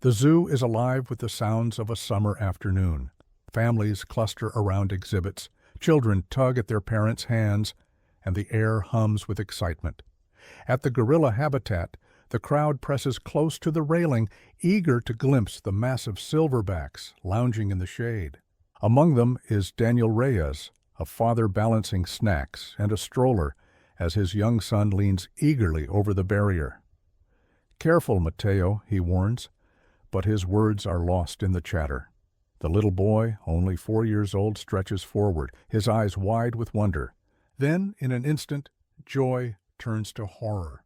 The zoo is alive with the sounds of a summer afternoon. Families cluster around exhibits, children tug at their parents' hands, and the air hums with excitement. At the gorilla habitat, the crowd presses close to the railing, eager to glimpse the massive silverbacks lounging in the shade. Among them is Daniel Reyes, a father balancing snacks and a stroller as his young son leans eagerly over the barrier. "Careful, Mateo," he warns, but his words are lost in the chatter. The little boy, only 4 years old, stretches forward, his eyes wide with wonder. Then, in an instant, joy turns to horror.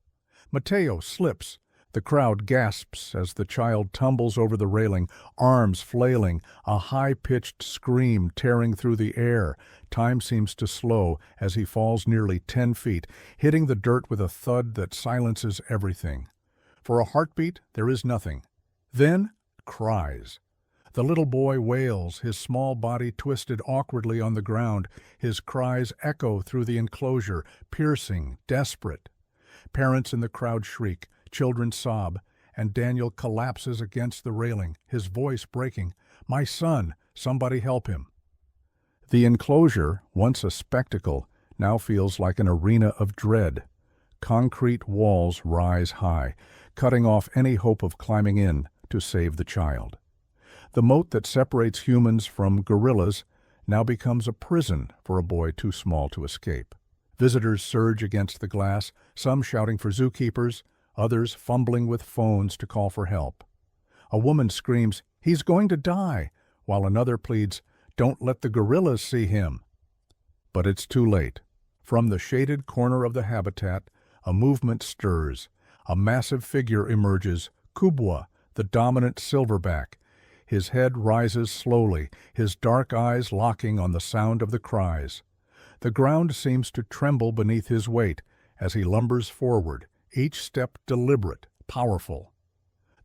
Mateo slips. The crowd gasps as the child tumbles over the railing, arms flailing, a high-pitched scream tearing through the air. Time seems to slow as he falls nearly 10 feet, hitting the dirt with a thud that silences everything. For a heartbeat, there is nothing. Then, cries. The little boy wails, his small body twisted awkwardly on the ground. His cries echo through the enclosure, piercing, desperate. Parents in the crowd shriek, children sob, and Daniel collapses against the railing, his voice breaking. "My son! Somebody help him!" The enclosure, once a spectacle, now feels like an arena of dread. Concrete walls rise high, cutting off any hope of climbing in to save the child. The moat that separates humans from gorillas now becomes a prison for a boy too small to escape. Visitors surge against the glass, some shouting for zookeepers, others fumbling with phones to call for help. A woman screams, "He's going to die," while another pleads, "Don't let the gorillas see him." But it's too late. From the shaded corner of the habitat, a movement stirs. A massive figure emerges, Kubwa, the dominant silverback. His head rises slowly, his dark eyes locking on the sound of the cries. The ground seems to tremble beneath his weight as he lumbers forward, each step deliberate, powerful.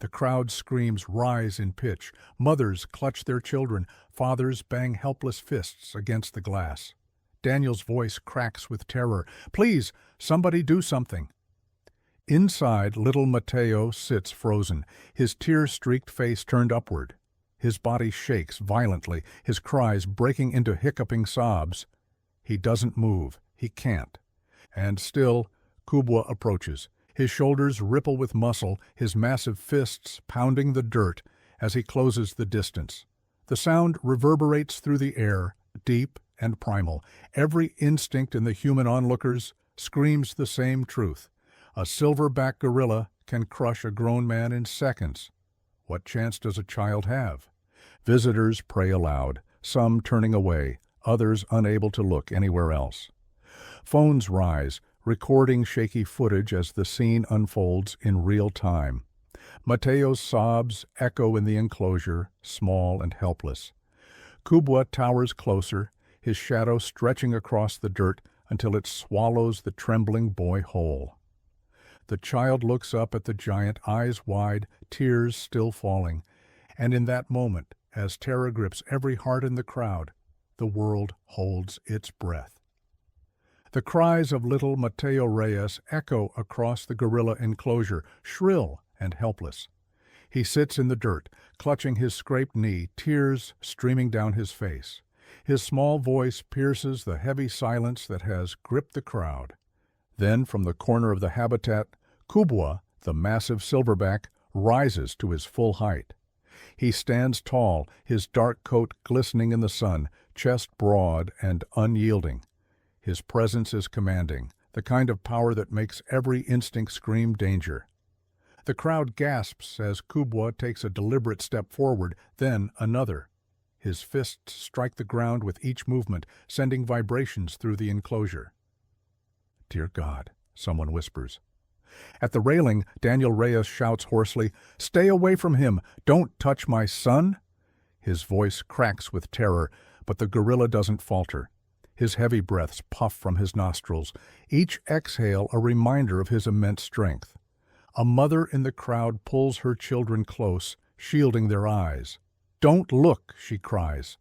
The crowd screams rise in pitch. Mothers clutch their children. Fathers bang helpless fists against the glass. Daniel's voice cracks with terror. "Please, somebody do something." Inside, little Mateo sits frozen, his tear-streaked face turned upward. His body shakes violently, his cries breaking into hiccuping sobs. He doesn't move. He can't. And still, Kubwa approaches. His shoulders ripple with muscle, his massive fists pounding the dirt as he closes the distance. The sound reverberates through the air, deep and primal. Every instinct in the human onlookers screams the same truth. A silverback gorilla can crush a grown man in seconds. What chance does a child have? Visitors pray aloud, some turning away, others unable to look anywhere else. Phones rise, recording shaky footage as the scene unfolds in real time. Mateo's sobs echo in the enclosure, small and helpless. Kubwa towers closer, his shadow stretching across the dirt until it swallows the trembling boy whole. The child looks up at the giant, eyes wide, tears still falling, and in that moment, as terror grips every heart in the crowd, the world holds its breath. The cries of little Mateo Reyes echo across the gorilla enclosure, shrill and helpless. He sits in the dirt, clutching his scraped knee, tears streaming down his face. His small voice pierces the heavy silence that has gripped the crowd. Then, from the corner of the habitat, Kubwa, the massive silverback, rises to his full height. He stands tall, his dark coat glistening in the sun, chest broad and unyielding. His presence is commanding, the kind of power that makes every instinct scream danger. The crowd gasps as Kubwa takes a deliberate step forward, then another. His fists strike the ground with each movement, sending vibrations through the enclosure. "Dear God," someone whispers. At the railing, Daniel Reyes shouts hoarsely, "Stay away from him! Don't touch my son!" His voice cracks with terror, but the gorilla doesn't falter. His heavy breaths puff from his nostrils, each exhale a reminder of his immense strength. A mother in the crowd pulls her children close, shielding their eyes. "Don't look!" she cries.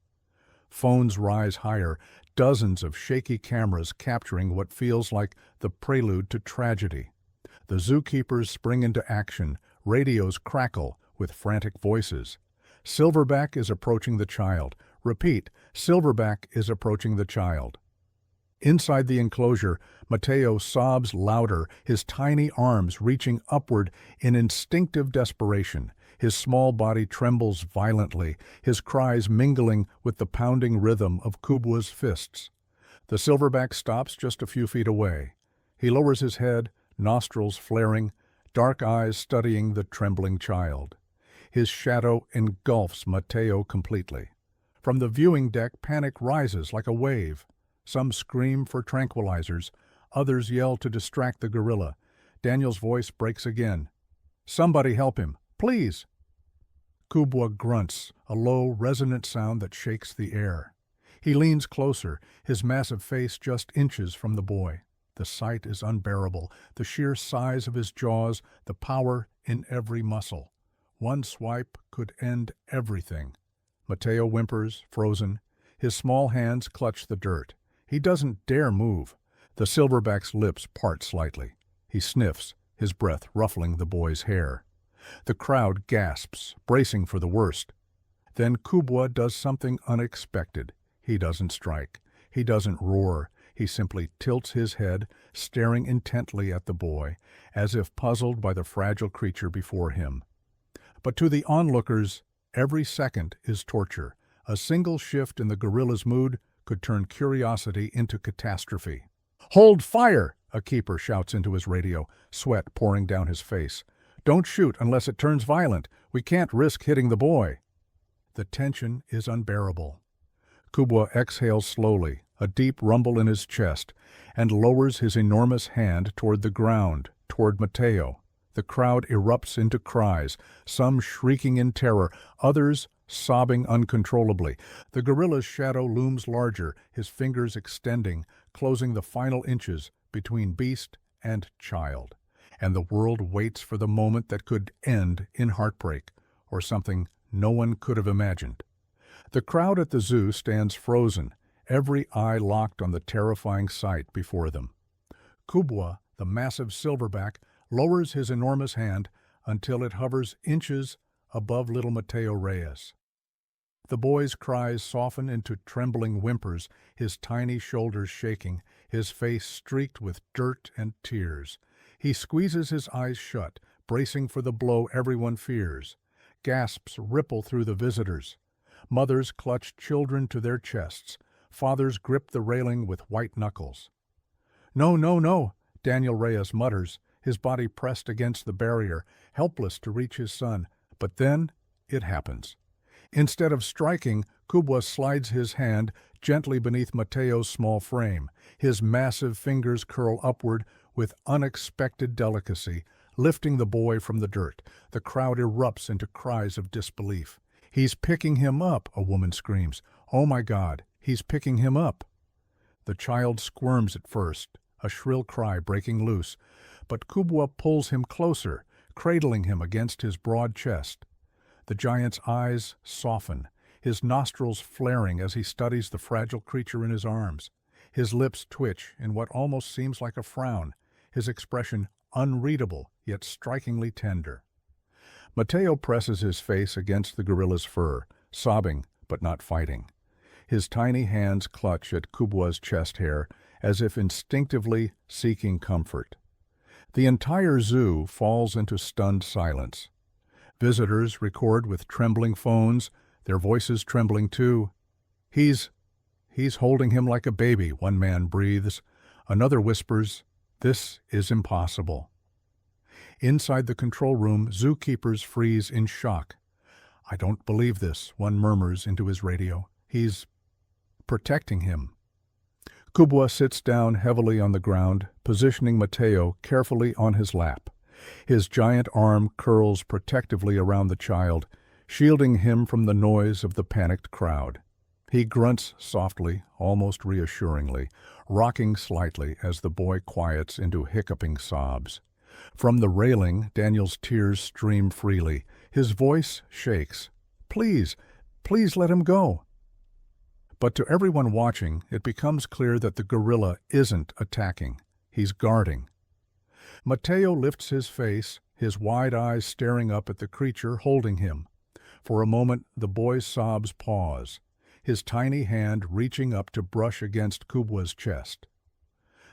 Phones rise higher, dozens of shaky cameras capturing what feels like the prelude to tragedy. The zookeepers spring into action, radios crackle with frantic voices. Silverback is approaching the child. Repeat, Silverback is approaching the child. Inside the enclosure, Mateo sobs louder, his tiny arms reaching upward in instinctive desperation. His small body trembles violently, his cries mingling with the pounding rhythm of Kubwa's fists. The silverback stops just a few feet away. He lowers his head, nostrils flaring, dark eyes studying the trembling child. His shadow engulfs Mateo completely. From the viewing deck, panic rises like a wave. Some scream for tranquilizers, others yell to distract the gorilla. Daniel's voice breaks again. "Somebody help him, please!" Kubwa grunts, a low, resonant sound that shakes the air. He leans closer, his massive face just inches from the boy. The sight is unbearable, the sheer size of his jaws, the power in every muscle. One swipe could end everything. Mateo whimpers, frozen. His small hands clutch the dirt. He doesn't dare move. The silverback's lips part slightly. He sniffs, his breath ruffling the boy's hair. The crowd gasps, bracing for the worst. Then Kubwa does something unexpected. He doesn't strike. He doesn't roar. He simply tilts his head, staring intently at the boy, as if puzzled by the fragile creature before him. But to the onlookers, every second is torture. A single shift in the gorilla's mood could turn curiosity into catastrophe. "Hold fire!" a keeper shouts into his radio, sweat pouring down his face. "Don't shoot unless it turns violent. We can't risk hitting the boy." The tension is unbearable. Kubwa exhales slowly, a deep rumble in his chest, and lowers his enormous hand toward the ground, toward Mateo. The crowd erupts into cries, some shrieking in terror, others sobbing uncontrollably. The gorilla's shadow looms larger, his fingers extending, closing the final inches between beast and child. And the world waits for the moment that could end in heartbreak, or something no one could have imagined. The crowd at the zoo stands frozen, every eye locked on the terrifying sight before them. Kubwa, the massive silverback, lowers his enormous hand until it hovers inches above little Mateo Reyes. The boy's cries soften into trembling whimpers, his tiny shoulders shaking, his face streaked with dirt and tears. He squeezes his eyes shut, bracing for the blow everyone fears. Gasps ripple through the visitors. Mothers clutch children to their chests. Fathers grip the railing with white knuckles. "No, no, no," Daniel Reyes mutters, his body pressed against the barrier, helpless to reach his son. But then it happens. Instead of striking, Kubwa slides his hand gently beneath Mateo's small frame. His massive fingers curl upward with unexpected delicacy, lifting the boy from the dirt. The crowd erupts into cries of disbelief. "He's picking him up," a woman screams. "Oh my God, he's picking him up." The child squirms at first, a shrill cry breaking loose, but Kubwa pulls him closer, cradling him against his broad chest. The giant's eyes soften, his nostrils flaring as he studies the fragile creature in his arms. His lips twitch in what almost seems like a frown, his expression unreadable yet strikingly tender. Mateo presses his face against the gorilla's fur, sobbing but not fighting. His tiny hands clutch at Kubwa's chest hair as if instinctively seeking comfort. The entire zoo falls into stunned silence. Visitors record with trembling phones, their voices trembling too. He's holding him like a baby," one man breathes. Another whispers, "This is impossible." Inside the control room, zookeepers freeze in shock. "I don't believe this," one murmurs into his radio. "He's protecting him." Kubwa sits down heavily on the ground, positioning Mateo carefully on his lap. His giant arm curls protectively around the child, shielding him from the noise of the panicked crowd. He grunts softly, almost reassuringly, rocking slightly as the boy quiets into hiccuping sobs. From the railing, Daniel's tears stream freely. His voice shakes. "Please, please let him go." But to everyone watching, it becomes clear that the gorilla isn't attacking. He's guarding. Mateo lifts his face, his wide eyes staring up at the creature holding him. For a moment, the boy's sobs pause, his tiny hand reaching up to brush against Kubwa's chest.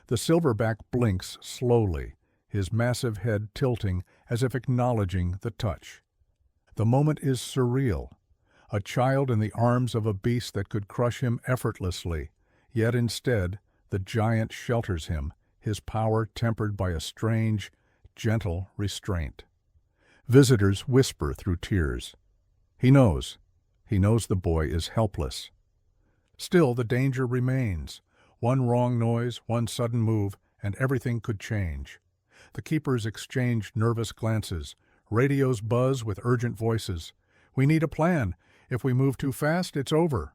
The silverback blinks slowly, his massive head tilting as if acknowledging the touch. The moment is surreal. A child in the arms of a beast that could crush him effortlessly, yet instead the giant shelters him, his power tempered by a strange, gentle restraint. Visitors whisper through tears. He knows the boy is helpless. Still, the danger remains. One wrong noise, one sudden move, and everything could change. The keepers exchange nervous glances. Radios buzz with urgent voices. We need a plan. If we move too fast, it's over.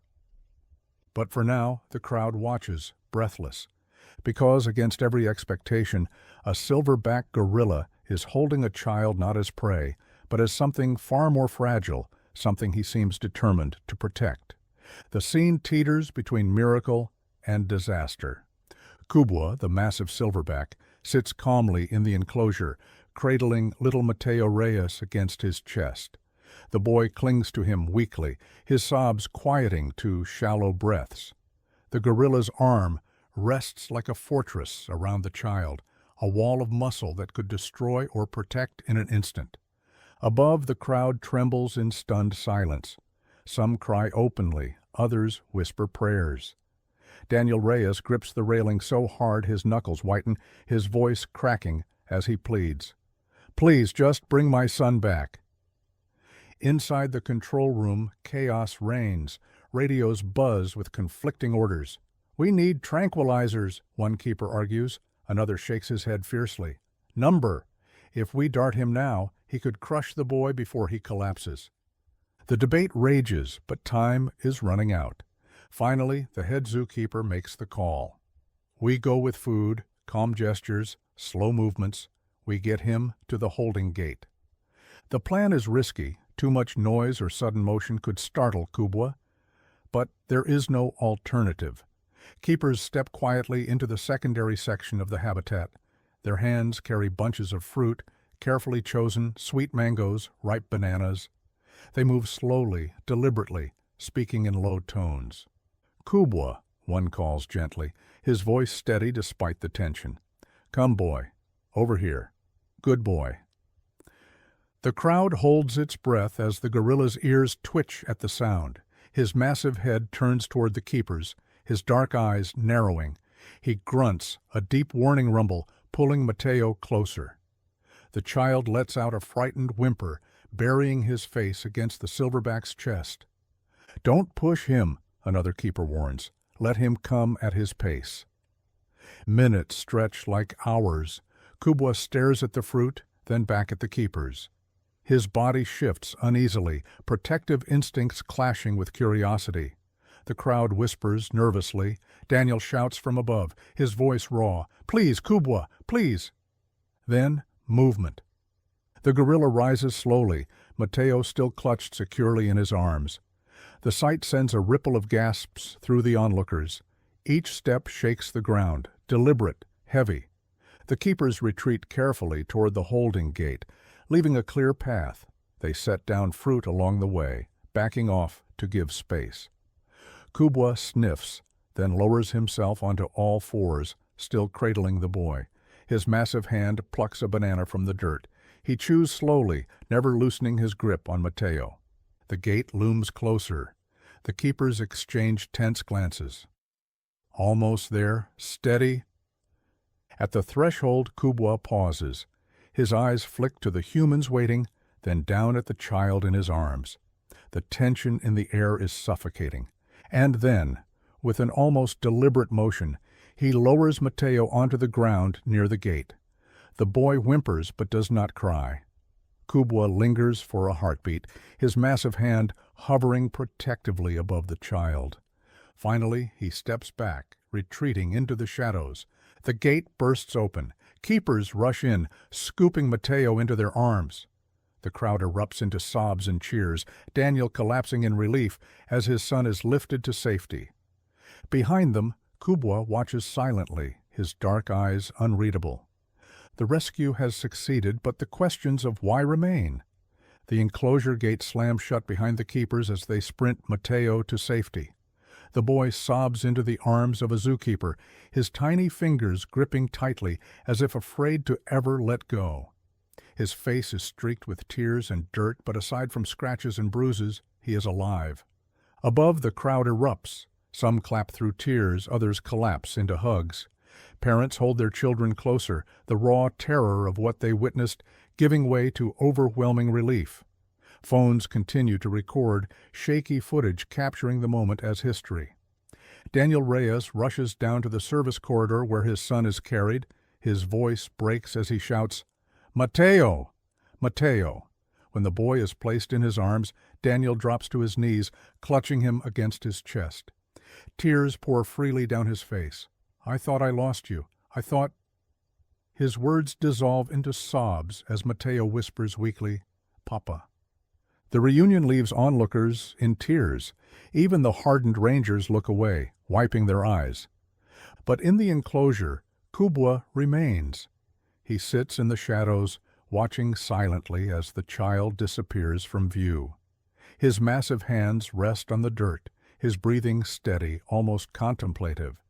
But for now, the crowd watches, breathless. Because, against every expectation, a silverback gorilla is holding a child not as prey, but as something far more fragile, something he seems determined to protect. The scene teeters between miracle and disaster. Kubwa, the massive silverback, sits calmly in the enclosure, cradling little Mateo Reyes against his chest. The boy clings to him weakly, his sobs quieting to shallow breaths. The gorilla's arm rests like a fortress around the child, a wall of muscle that could destroy or protect in an instant. Above, the crowd trembles in stunned silence. Some cry openly, others whisper prayers. Daniel Reyes grips the railing so hard his knuckles whiten, his voice cracking as he pleads, "Please, just bring my son back." Inside the control room, chaos reigns. Radios buzz with conflicting orders. "We need tranquilizers," one keeper argues. Another shakes his head fiercely. "Number. If we dart him now, he could crush the boy before he collapses." The debate rages, but time is running out. Finally, the head zookeeper makes the call. We go with food, calm gestures, slow movements. We get him to the holding gate. The plan is risky. Too much noise or sudden motion could startle Kubwa. But there is no alternative. Keepers step quietly into the secondary section of the habitat. Their hands carry bunches of fruit, carefully chosen, sweet mangoes, ripe bananas. They move slowly, deliberately, speaking in low tones. "Kubwa," one calls gently, his voice steady despite the tension. "Come, boy. Over here. Good boy." The crowd holds its breath as the gorilla's ears twitch at the sound. His massive head turns toward the keepers, his dark eyes narrowing. He grunts, a deep warning rumble, pulling Mateo closer. The child lets out a frightened whimper, burying his face against the silverback's chest. "Don't push him," another keeper warns. "Let him come at his pace." Minutes stretch like hours. Kubwa stares at the fruit, then back at the keepers. His body shifts uneasily, protective instincts clashing with curiosity. The crowd whispers nervously. Daniel shouts from above, his voice raw, "Please, Kubwa, please!" Then, movement. The gorilla rises slowly, Mateo still clutched securely in his arms. The sight sends a ripple of gasps through the onlookers. Each step shakes the ground, deliberate, heavy. The keepers retreat carefully toward the holding gate, leaving a clear path. They set down fruit along the way, backing off to give space. Kubwa sniffs, then lowers himself onto all fours, still cradling the boy. His massive hand plucks a banana from the dirt. He chews slowly, never loosening his grip on Mateo. The gate looms closer. The keepers exchange tense glances. Almost there, steady. At the threshold, Kubwa pauses. His eyes flick to the humans waiting, then down at the child in his arms. The tension in the air is suffocating. And then, with an almost deliberate motion, he lowers Mateo onto the ground near the gate. The boy whimpers but does not cry. Kubwa lingers for a heartbeat, his massive hand hovering protectively above the child. Finally, he steps back, retreating into the shadows. The gate bursts open. Keepers rush in, scooping Mateo into their arms. The crowd erupts into sobs and cheers, Daniel collapsing in relief as his son is lifted to safety. Behind them, Kubwa watches silently, his dark eyes unreadable. The rescue has succeeded, but the questions of why remain. The enclosure gate slams shut behind the keepers as they sprint Mateo to safety. The boy sobs into the arms of a zookeeper, his tiny fingers gripping tightly as if afraid to ever let go. His face is streaked with tears and dirt, but aside from scratches and bruises, he is alive. Above, the crowd erupts. Some clap through tears, others collapse into hugs. Parents hold their children closer, the raw terror of what they witnessed giving way to overwhelming relief. Phones continue to record shaky footage capturing the moment as history. Daniel Reyes rushes down to the service corridor where his son is carried. His voice breaks as he shouts, "Mateo! Mateo!" When the boy is placed in his arms, Daniel drops to his knees, clutching him against his chest. Tears pour freely down his face. "I thought I lost you. I thought—" His words dissolve into sobs as Mateo whispers weakly, "Papa." The reunion leaves onlookers in tears. Even the hardened rangers look away, wiping their eyes. But in the enclosure, Kubwa remains. He sits in the shadows, watching silently as the child disappears from view. His massive hands rest on the dirt, his breathing steady, almost contemplative.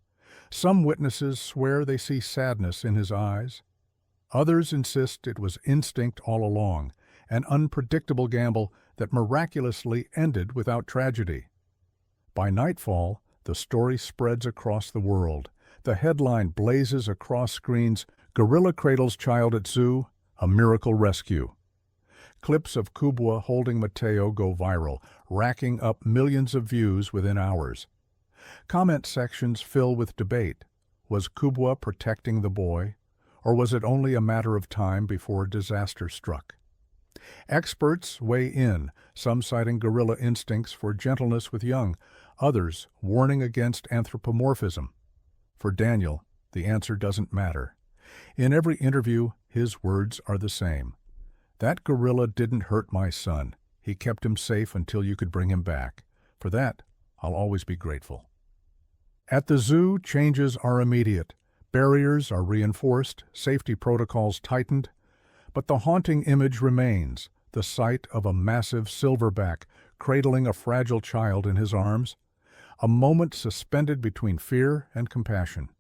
Some witnesses swear they see sadness in his eyes. Others insist it was instinct all along, an unpredictable gamble that miraculously ended without tragedy. By nightfall, the story spreads across the world. The headline blazes across screens, "Gorilla Cradles Child at Zoo, a Miracle Rescue." Clips of Kubwa holding Mateo go viral, racking up millions of views within hours. Comment sections fill with debate. Was Kubwa protecting the boy, or was it only a matter of time before disaster struck? Experts weigh in, some citing gorilla instincts for gentleness with young, others warning against anthropomorphism. For Daniel, the answer doesn't matter. In every interview, his words are the same. "That gorilla didn't hurt my son. He kept him safe until you could bring him back. For that, I'll always be grateful." At the zoo, changes are immediate. Barriers are reinforced, safety protocols tightened. But the haunting image remains, the sight of a massive silverback cradling a fragile child in his arms, a moment suspended between fear and compassion.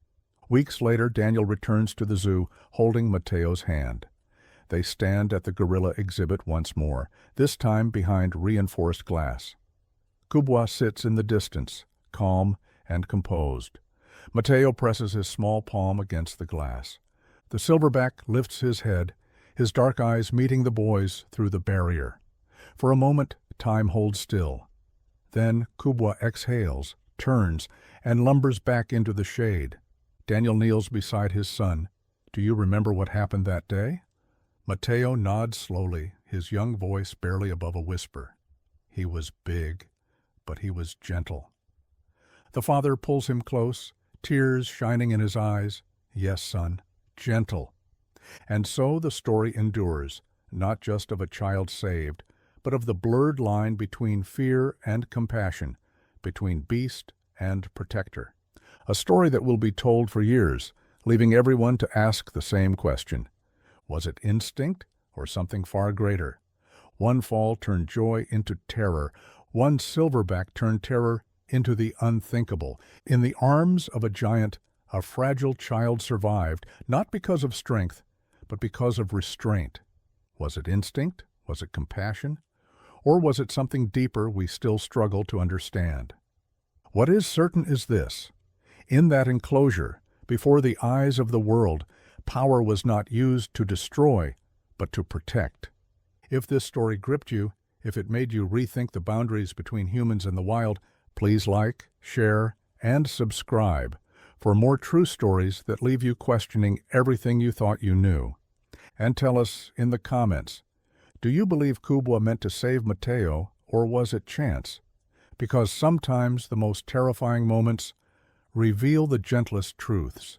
Weeks later, Daniel returns to the zoo, holding Mateo's hand. They stand at the gorilla exhibit once more, this time behind reinforced glass. Kubwa sits in the distance, calm and composed. Mateo presses his small palm against the glass. The silverback lifts his head, his dark eyes meeting the boy's through the barrier. For a moment, time holds still. Then Kubwa exhales, turns, and lumbers back into the shade. Daniel kneels beside his son. "Do you remember what happened that day?" Mateo nods slowly, his young voice barely above a whisper. "He was big, but he was gentle." The father pulls him close, tears shining in his eyes. "Yes, son, gentle." And so the story endures, not just of a child saved, but of the blurred line between fear and compassion, between beast and protector. A story that will be told for years, leaving everyone to ask the same question. Was it instinct or something far greater? One fall turned joy into terror. One silverback turned terror into the unthinkable. In the arms of a giant, a fragile child survived, not because of strength, but because of restraint. Was it instinct? Was it compassion? Or was it something deeper we still struggle to understand? What is certain is this. In that enclosure, before the eyes of the world, power was not used to destroy, but to protect. If this story gripped you, if it made you rethink the boundaries between humans and the wild, please like, share, and subscribe for more true stories that leave you questioning everything you thought you knew. And tell us in the comments, do you believe Kubwa meant to save Mateo, or was it chance? Because sometimes the most terrifying moments reveal the gentlest truths.